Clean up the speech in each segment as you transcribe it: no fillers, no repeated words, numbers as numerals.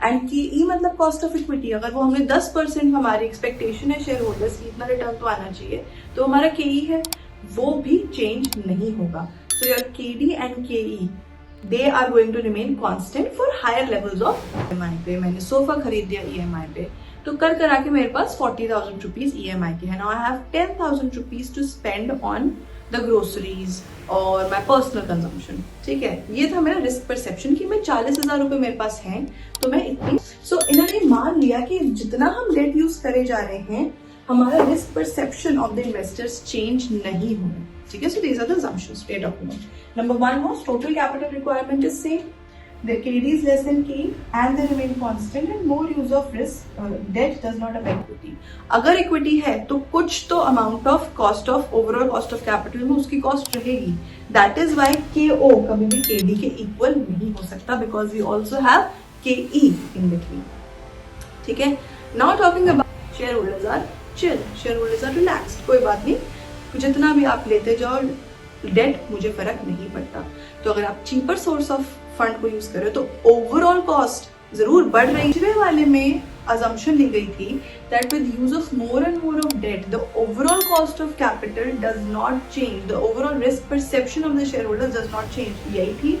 And K ई मतलब cost of equity, अगर वो हमने 10% हमारी एक्सपेक्टेशन है शेयर होल्डर्स की इतना रिटर्न तो आना चाहिए, तो हमारा के ई है वो भी चेंज नहीं होगा. So your K D and K E they are going to remain constant for higher levels of EMI पे. मैंने सोफा खरीद दिया EMI पे, तो कर करा के मेरे पास 40,000 रुपीज EMI के है. Now I have 10,000 rupees to spend on the groceries और माई पर्सनल कंजम्पशन. ठीक है, ये था मेरा रिस्क परसेप्शन कि मैं 40,000 रुपए मेरे पास हैं तो मैं इतनी. सो इन्होंने मान लिया कि जितना हम डेट यूज करे जा रहे हैं हमारा risk perception of the investors change नहीं होगा. ठीक है, so these are the assumptions stay document. Number 1 was total capital requirement is same, the KD is less than KE and they remain constant and more use of risk debt does not affect equity. अगर equity है तो कुछ तो amount of cost of overall cost of capital में उसकी cost रहेगी. That is why KO कभी भी KD के इक्वल नहीं हो सकता because we also have KE in between. ठीक है, now talking about share holders are chill, share holders are relaxed. कोई बात नहीं, जितना भी आप लेते जाओ डेट मुझे फर्क नहीं पड़ता. तो अगर आप चीपर सोर्स ऑफ फंड को यूज करें तो ओवरऑल कॉस्ट जरूर बढ़ रही. पिछले वाले में assumption ली गई थी that with use of more and more of debt the overall cost of capital does not change, the overall risk perception of the shareholders does not change. यही थी.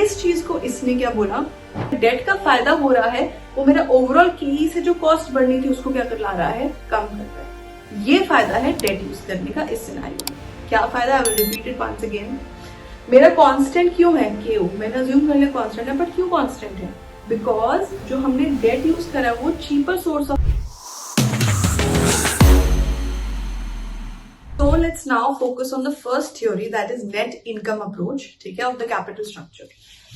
इस चीज को इसने क्या बोला, डेट का फायदा हो रहा है वो मेरा ओवरऑल की से जो कॉस्ट बढ़नी थी उसको क्या कर ला रहा है, कम कर रहा है. ये फायदा है डेट यूज करने का इस सिनेरियो में. क्या फायदा, I will repeat it once again. मेरा कांस्टेंट क्यों है KO, मैंने अज्यूम कर लिया कांस्टेंट है, बट क्यों कांस्टेंट है, बिकॉज जो हमने डेट यूज करा है वो cheaper source of. So let's now focus on the first theory, that is net income approach, ठीक है, of the capital structure.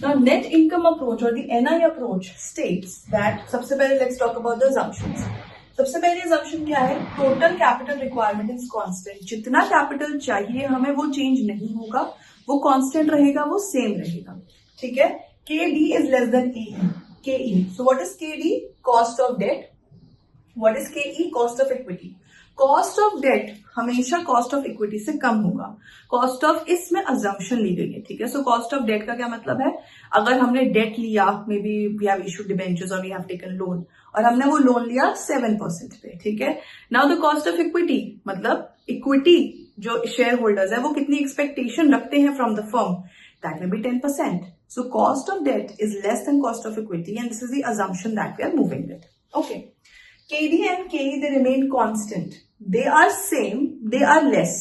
Now net income approach or the NI approach states that, सबसे पहले let's talk about the assumptions. सबसे पहले assumption क्या है, total capital requirement is constant. जितना capital चाहिए हमें वो चेंज नहीं होगा, वो कांस्टेंट रहेगा, वो सेम रहेगा. ठीक है, KD is less than KE. So what is KD? Cost of debt. What is KE? Cost of equity. Cost of debt हमेशा कॉस्ट ऑफ इक्विटी से कम होगा. कॉस्ट ऑफ, इसमें अजम्पशन ली गई है. ठीक है, सो कॉस्ट ऑफ डेट का क्या मतलब है, अगर हमने डेट लिया, may be we have issued debentures और वी हैव टेकन लोन, और हमने वो लोन लिया 7% पे. ठीक है, now the cost of equity मतलब इक्विटी जो शेयर होल्डर्स है वो कितनी एक्सपेक्टेशन रखते हैं from the firm, that may be 10%. So cost of debt is less than cost of equity and this is the assumption that we are moving with. Okay, KD and KE they remain constant. They are same, they are less.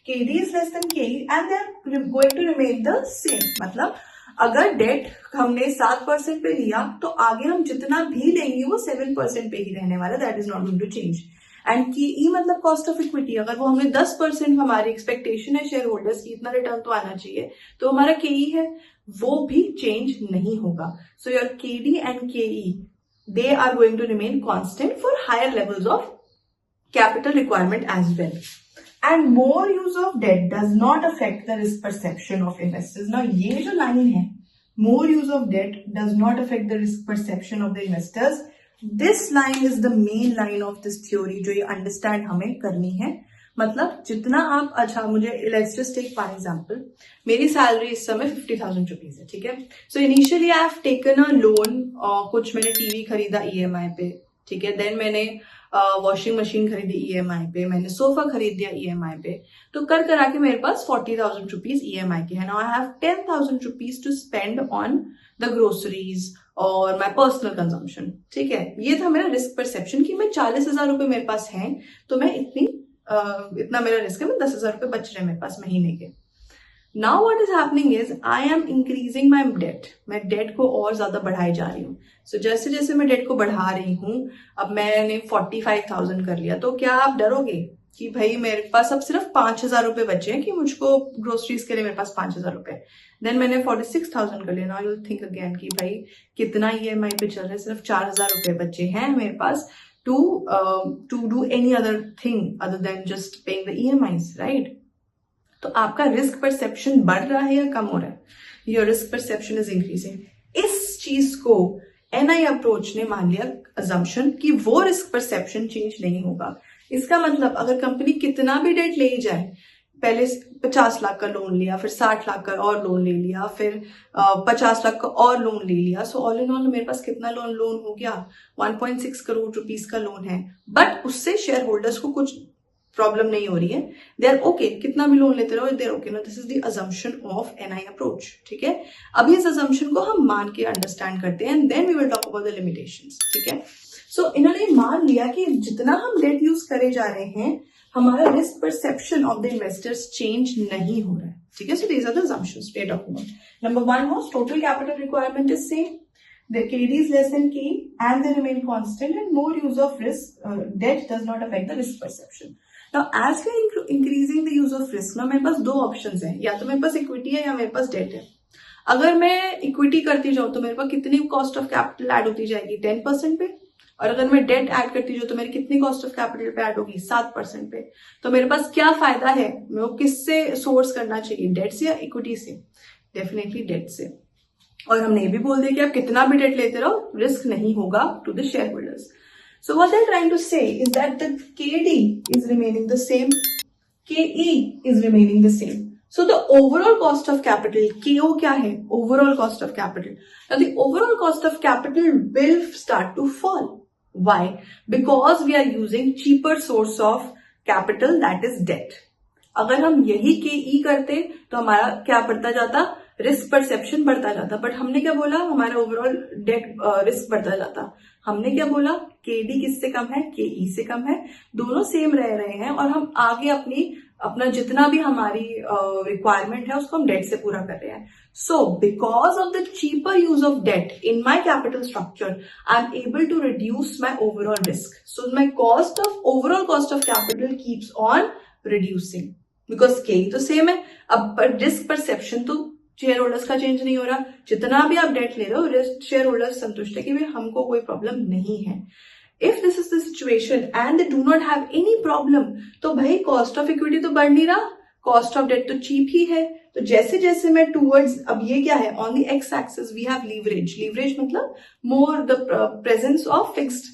KD is less than KE and they are going to remain the same. मतलब अगर date हमने 7% पे लिया तो आगे हम जितना भी लेंगे वो 7% पे ही रहने वाला. That is not going to change. And KE मतलब कॉस्ट ऑफ इक्विटी, अगर वो हमने 10% हमारी एक्सपेक्टेशन है शेयर होल्डर्स की इतना रिटर्न तो आना चाहिए, तो हमारा KE है वो भी चेंज नहीं होगा. So your KD and KE they are going to remain constant for higher levels of capital requirement as well. And more use of debt does not affect the risk perception of investors. Now ये जो line है, more use of debt does not affect the risk perception of the investors. This line is the main line of this theory जो ये understand हमें करनी है. मतलब जितना आप, अच्छा मुझे let's just take for example, मेरी सैलरी इस समय 50,000 रुपीज है. ठीक है, so initially I have taken a loan, कुछ मैंने टीवी खरीदा EMI पे. ठीक है, देन मैंने वॉशिंग मशीन खरीदी EMI पे, मैंने सोफा खरीद दिया EMI पे, तो कर करा के मेरे पास 40,000 रुपीज EMI के है. Now I have 10,000 rupees to spend on the groceries और माई पर्सनल कंजम्पशन. ठीक है, ये था मेरा रिस्क परसेप्शन कि मैं 40,000 रुपए मेरे पास हैं तो मैं इतना मेरा रिस्क है, मैं 10,000 रुपए बच रहे हैं मेरे पास महीने के. Now what is happening is I am increasing my debt. मैं डेट को और ज्यादा बढ़ाई जा रही हूँ. सो जैसे जैसे मैं डेट को बढ़ा रही हूँ, अब मैंने 45,000 कर लिया, तो क्या आप डरोगे कि भाई मेरे पास अब सिर्फ 5,000 रुपए बचे हैं कि मुझको ग्रोसरीज के लिए मेरे पास 5,000 रुपए. देन मैंने 46,000 कर लिया. नाउ यू थिंक अगेन कि भाई कितना EMI पे चल रहा है, सिर्फ 4,000 रुपए बचे हैं मेरे पास to do any other thing other than just paying the EMIs, right? तो आपका रिस्क परसेप्शन बढ़ रहा है या कम हो रहा है? Your risk perception is increasing. इस चीज को NI अप्रोच ने मान लिया अजम्पशन कि वो रिस्क परसेप्शन चेंज नहीं होगा. इसका मतलब अगर कंपनी कितना भी डेट ले जाए, पहले 50 लाख का लोन लिया, फिर 60 लाख का और लोन ले लिया, फिर 50 लाख का और लोन ले लिया, सो ऑल इन ऑल मेरे पास कितना लोन हो गया, 1.6 करोड़ रुपीस का लोन है। बट उससे शेयर होल्डर्स को कुछ प्रॉब्लम नहीं हो रही है, दे आर ओके, कितना भी लोन लेते रहो, they are okay. No, this is the assumption of NI approach, ठीक है। अभी इस अजम्पशन को हम मान के अंडरस्टैंड करते हैं and then we will talk about the limitations, ठीक है। सो इन्होंने मान लिया कि जितना हम डेट यूज करे जा रहे हैं, हमारा risk perception of the investors change नहीं हो रहा है, ठीक है। So these are the assumptions we are talking about. Number 1 was total capital requirement is same, the KD is less than K and they remain constant, and more use of risk debt does not affect the risk perception. Now as we are increasing the use of risk, ना मेरे पास दो options हैं, या तो मेरे पास equity है या मेरे पास डेट है। अगर मैं इक्विटी करती जाऊं तो मेरे पास कितनी कॉस्ट ऑफ कैपिटल ऐड होती जाएगी, 10% पे, और अगर मैं डेट ऐड करती जाऊं तो मेरी कितनी कॉस्ट ऑफ कैपिटल पे ऐड होगी, 7% पे। तो मेरे पास क्या फायदा है, मेरे को किससे सोर्स करना चाहिए, डेट से या इक्विटी से? डेफिनेटली डेट से। और हमने ये भी बोल दिया कि आप कितना भी डेट लेते रहो, रिस्क नहीं होगा to the shareholders. So what they are trying to say is that the KD is remaining the same, KE is remaining the same. So the overall cost of capital, KO क्या है? Overall cost of capital. Now the overall cost of capital will start to fall. Why? Because we are using cheaper source of capital, that is debt. अगर हम यही KE करते तो हमारा क्या बढ़ता जाता, रिस्क परसेप्शन बढ़ता जाता. बट हमने क्या बोला, हमारा ओवरऑल डेट रिस्क बढ़ता जाता. हमने क्या बोला, KD किससे कम है, KE से कम है, दोनों सेम रह रहे हैं और हम आगे अपना जितना भी हमारी रिक्वायरमेंट है उसको हम डेट से पूरा कर रहे हैं. So because of the cheaper use of debt in my capital structure I am able to reduce my overall risk. So my overall cost of capital keeps on reducing because के तो same है. अब risk perception तो share holders का change नहीं हो रहा. जितना भी आप डेट ले रहे हो शेयर होल्डर्स संतुष्ट है कि भाई हमको कोई प्रॉब्लम नहीं है. If this is the situation and they do not have any problem, तो भाई कॉस्ट ऑफ इक्विटी तो बढ़ नहीं रहा, कॉस्ट ऑफ डेट तो चीप ही है. तो जैसे जैसे मैं टूवर्ड्स, अब ये क्या है, on the X axis we have leverage. Leverage मतलब more the presence of fixed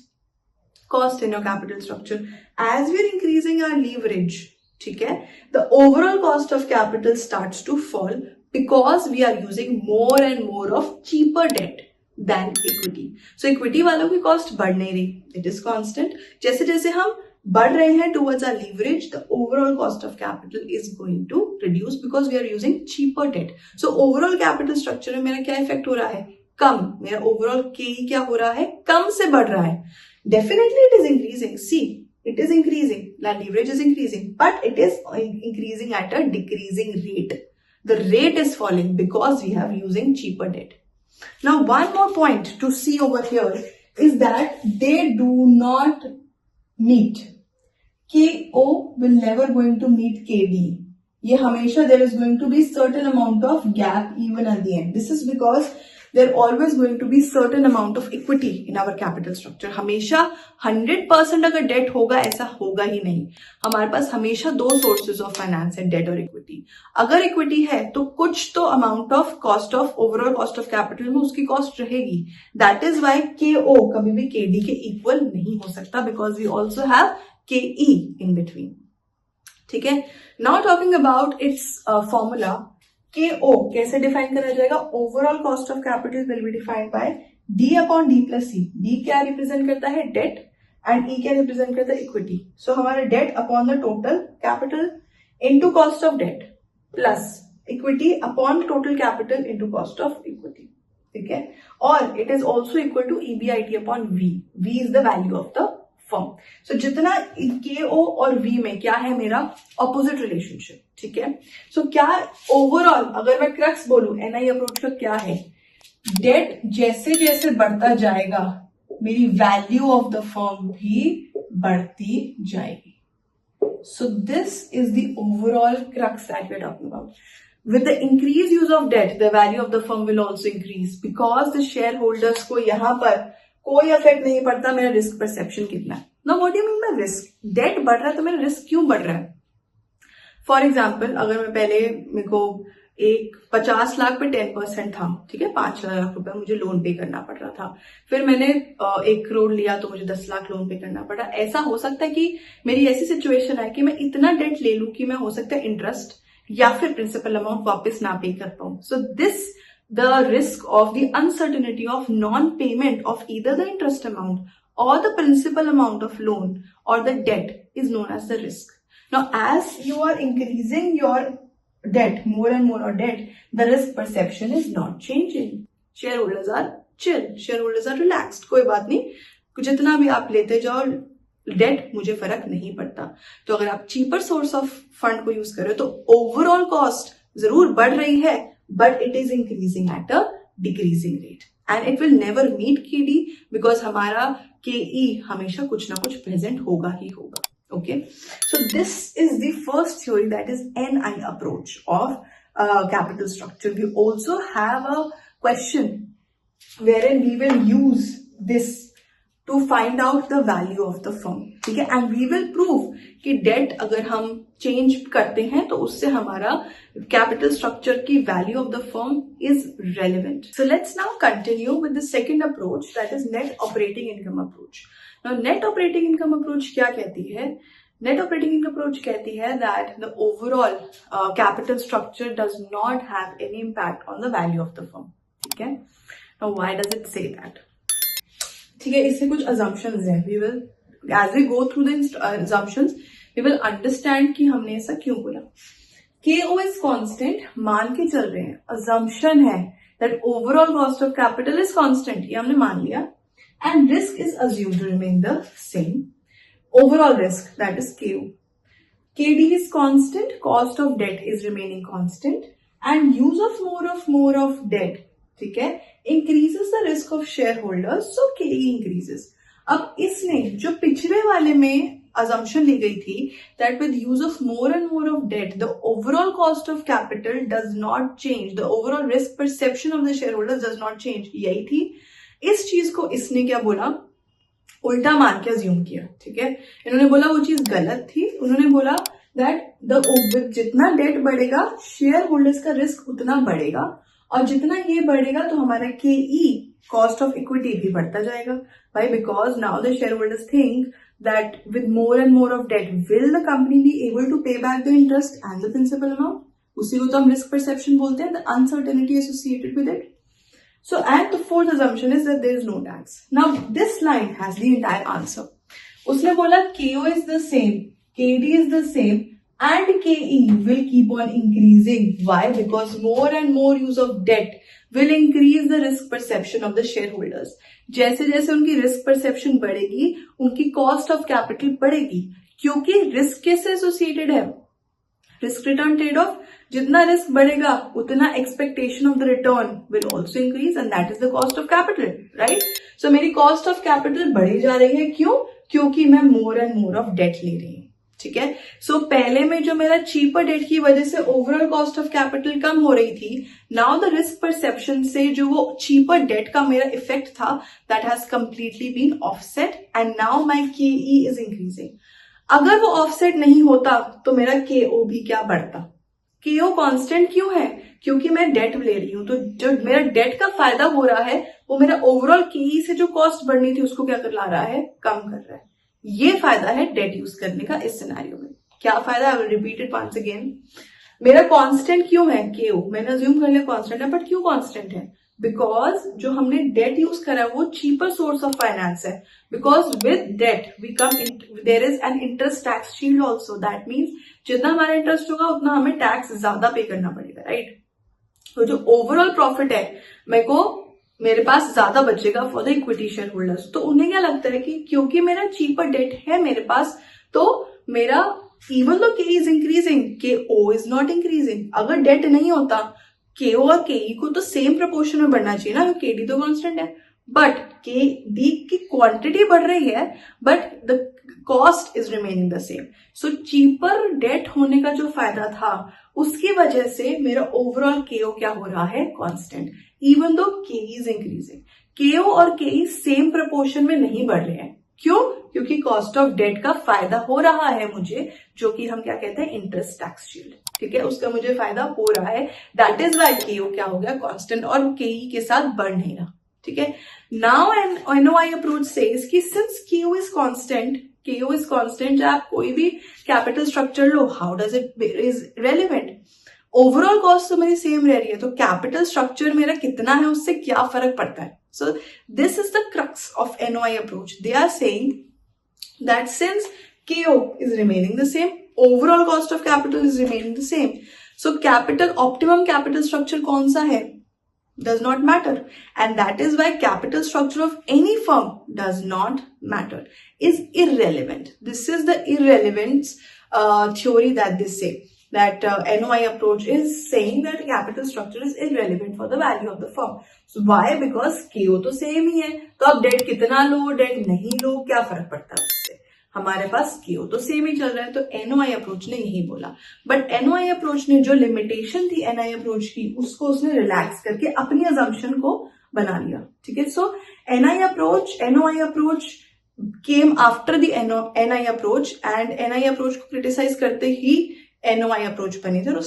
cost in your capital structure. As we are increasing our leverage, ठीक है, the overall cost of capital starts to fall because we are using more and more of cheaper debt than equity. So equity वालों की cost बढ़ नहीं रही, it is constant. जैसे जैसे हम बढ़ रहे हैं towards our leverage, the overall cost of capital is going to reduce because we are using cheaper debt. So overall capital structure में मेरा क्या इफेक्ट हो रहा है, कम. मेरा overall KE क्या हो रहा है, कम से बढ़ रहा है. Definitely it is increasing. See, it is increasing. The leverage is increasing, but it is increasing at a decreasing rate. The rate is falling because we are using cheaper debt. Now, one more point to see over here is that they do not meet. KO will never going to meet KD. ये हमेशा there is going to be certain amount of gap even at the end. This is because there always going to be certain amount of equity in our capital structure. हमेशा 100% अगर date होगा ऐसा होगा ही नहीं. हमारे पास हमेशा दो सोर्सेज ऑफ फाइनेंस है, डेट और इक्विटी. अगर इक्विटी है तो कुछ तो amount of cost of overall cost of capital में उसकी कॉस्ट रहेगी. दैट इज वाई KO कभी भी KD के इक्वल नहीं हो सकता because we also have KE in between. ठीक है. Now talking about its formula. KO कैसे डिफाइन करा जाएगा, overall cost of capital will be defined by D upon D plus C. D क्या रिप्रेजेंट करता है, डेट, एंड E क्या represent करता है, इक्विटी. सो हमारा debt upon the total capital into cost of debt plus equity upon total capital into cost of equity. ठीक है. और it is also equal to EBIT upon V. V is the value of the firm. So जितना KO और V में क्या है, मेरा opposite relationship. ठीक है. सो क्या ओवरऑल अगर मैं क्रक्स बोलूं NI अप्रोच का क्या है, डेट जैसे जैसे बढ़ता जाएगा मेरी वैल्यू ऑफ द फर्म भी बढ़ती जाएगी. So this is the overall crux that we are talking about. With the increased use of debt, the value of the firm will also increase because the shareholders को यहाँ पर कोई effect नहीं पड़ता मेरा रिस्क परसेप्शन कितना है. Now what do you mean by risk? Debt बढ़ रहा है तो मेरा रिस्क क्यों बढ़ रहा है? फॉर एग्जाम्पल अगर मैं पहले मेरे को एक 50 लाख पे 10% था, ठीक है, 5 लाख रुपए मुझे लोन पे करना पड़ रहा था। फिर मैंने 1 करोड़ लिया तो मुझे 10 लाख लोन पे करना पड़ा। ऐसा हो सकता है कि मेरी ऐसी सिचुएशन है कि मैं इतना डेट ले लूं कि मैं हो सकता है इंटरेस्ट या फिर प्रिंसिपल अमाउंट वापस ना पे कर पाऊं। So this the risk of the uncertainty of non-payment of either the interest amount or the principal amount of loan or the debt is known as the risk. Now, as you are increasing your debt, more and more of debt, the risk perception is not changing. Shareholders are chill, shareholders are relaxed. कोई बात नहीं, जितना भी आप लेते जाओ date, मुझे फर्क नहीं पड़ता। तो अगर आप चीपर सोर्स ऑफ फंड को यूज कर रहे हो तो ओवरऑल कॉस्ट जरूर बढ़ रही है, but it is increasing at a decreasing rate and it will never meet KD because हमारा KE हमेशा कुछ ना कुछ present होगा ही होगा. Okay, so this is the first theory, that is NI approach of capital structure. We also have a question wherein we will use this to find out the value of the firm, ठीक है, and we will prove कि date अगर हम change करते हैं तो उससे हमारा कैपिटल स्ट्रक्चर की value of the firm is relevant. So let's now continue with the second approach, that is net operating income approach. Now net operating income approach क्या कहती है? नेट ऑपरेटिंग इनकम अप्रोच कहती है that the overall capital structure does not have any impact on the value of the firm. ठीक है, now why does it say that? ठीक है, इससे कुछ assumptions हैं. We will, as we go through the assumptions, we will understand कि हमने ऐसा क्यों बोला. KO is constant, मान के चल रहे हैं. Assumption है that overall cost of capital is constant, ये हमने मान लिया. And risk is assumed to remain the same. Overall risk, that is KO. KD is constant, cost of debt is remaining constant, and use of more of debt, ठीक है, increases the risk of shareholders, so KE increases. अब इसने जो पिछले वाले में assumption ली गई थी that with use of more and more of debt, the overall cost of capital does not change, the overall risk perception of the shareholders does not change, यही थी. इस चीज को इसने क्या बोला, उल्टा मान के अज्यूम किया. ठीक है, इन्होंने बोला वो चीज गलत थी. उन्होंने बोला दैट जितना डेट बढ़ेगा शेयर होल्डर्स का रिस्क उतना बढ़ेगा, और जितना ये बढ़ेगा तो हमारा KE कॉस्ट ऑफ इक्विटी भी बढ़ता जाएगा. Why? Because now the shareholders think that with more and more of debt, will the company be able to pay back the interest and the principal amount? उसी को तो हम risk perception बोलते हैं, the uncertainty associated with it. So, and the fourth assumption is that there is no tax. Now, this line has the entire answer. उसने बोला KO is the same, KD is the same, and KE will keep on increasing. Why? Because more and more use of debt will increase the risk perception of the shareholders. जैसे जैसे उनकी risk perception बढ़ेगी, उनकी cost of capital बढ़ेगी, क्योंकि risk कैसे associated है? Risk return trade-off. जितना risk बढ़ेगा उतना expectation of the return will also increase, and that is the cost of capital, right? So मेरी cost of capital बढ़ी जा रही है, क्यों? क्योंकि मैं more and more of debt ले रही हूँ. ठीक है, सो पहले में जो मेरा चीपर डेट की वजह से ओवरऑल कॉस्ट ऑफ कैपिटल कम हो रही थी, नाउ द रिस्क परसेप्शन से जो वो चीपर डेट का मेरा इफेक्ट था that has completely been offset, and now my KE is increasing. अगर वो ऑफसेट नहीं होता तो मेरा KO भी क्या बढ़ता? KO कांस्टेंट क्यों है? क्योंकि मैं डेट ले रही हूं, तो जो मेरा डेट का फायदा हो रहा है वो मेरा ओवरऑल KE से जो कॉस्ट बढ़नी थी उसको क्या कर ला रहा है? कम कर रहा है. ये फायदा है डेट यूज करने का इस सिनेरियो में. क्या फायदा? I will repeat it once again. मेरा कांस्टेंट क्यों है KO? मैंने अज्यूम कर लिया कांस्टेंट है, बट क्यों कांस्टेंट है? बिकॉज जो हमने डेट यूज करा है वो चीपर सोर्स ऑफ फाइनेंस है. Because with debt we come, there is an interest tax shield also. That means जितना हमारा इंटरेस्ट होगा उतना हमें टैक्स ज्यादा पे करना पड़ेगा, राइट? तो जो ओवरऑल प्रॉफिट है मेरे पास ज्यादा बचेगा for the equity share holders. तो उन्हें क्या लगता है कि क्योंकि मेरा चीपर डेट है मेरे पास, तो मेरा even though KE is increasing, KO is not increasing. अगर डेट नहीं होता KO और KE को तो सेम प्रोपोर्शन में बढ़ना चाहिए ना, KD तो कांस्टेंट है, बट KD की क्वांटिटी बढ़ रही है but the cost is remaining the same. So cheaper debt होने का जो फायदा था उसकी वजह से मेरा ओवरऑल KO क्या हो रहा है? Constant, even though KE is increasing. KO और KE सेम प्रोपोर्शन में नहीं बढ़ रहे हैं. क्यों? क्योंकि कॉस्ट ऑफ डेट का फायदा हो रहा है मुझे, जो कि हम क्या कहते हैं, इंटरेस्ट टैक्स शील्ड, ठीक है, उसका मुझे फायदा हो रहा है। दैट इज वाई केओ क्या हो गया, कांस्टेंट, और केई के साथ बढ़ नहीं रहा, ठीक है। नाउ एनओआई अप्रोच सेज कि सिंस केओ इज कांस्टेंट, चाहे आप कोई भी capital structure low, how does it is relevant, overall cost तो मेरी सेम रह रही है, तो कैपिटल स्ट्रक्चर मेरा कितना है उससे क्या फर्क पड़ता है। So this is the crux of NOI approach. They are saying that since KO is remaining the same, overall cost of capital is remaining the same, so optimum capital structure कौन सा है, does not matter, and that is why capital structure of any firm does not matter, is irrelevant. This is the irrelevance theory that they say, that NOI approach is saying that capital structure is irrelevant for the value of the firm. So why? Because KO तो same ही है, तो अब date कितना लो, date नहीं लो, क्या फर्क पड़ता है उससे, हमारे पास KO तो सेम ही चल रहा है। तो एनओआई अप्रोच ने यही बोला, बट एनओआई अप्रोच ने जो लिमिटेशन थी एनआई अप्रोच की, उसको उसने रिलैक्स करके अपनी अजम्पशन को बना लिया, ठीक है। So NOI approach came after the NI approach, and NI approach को क्रिटिसाइज करते ही एनओआई अप्रोच बनी थी।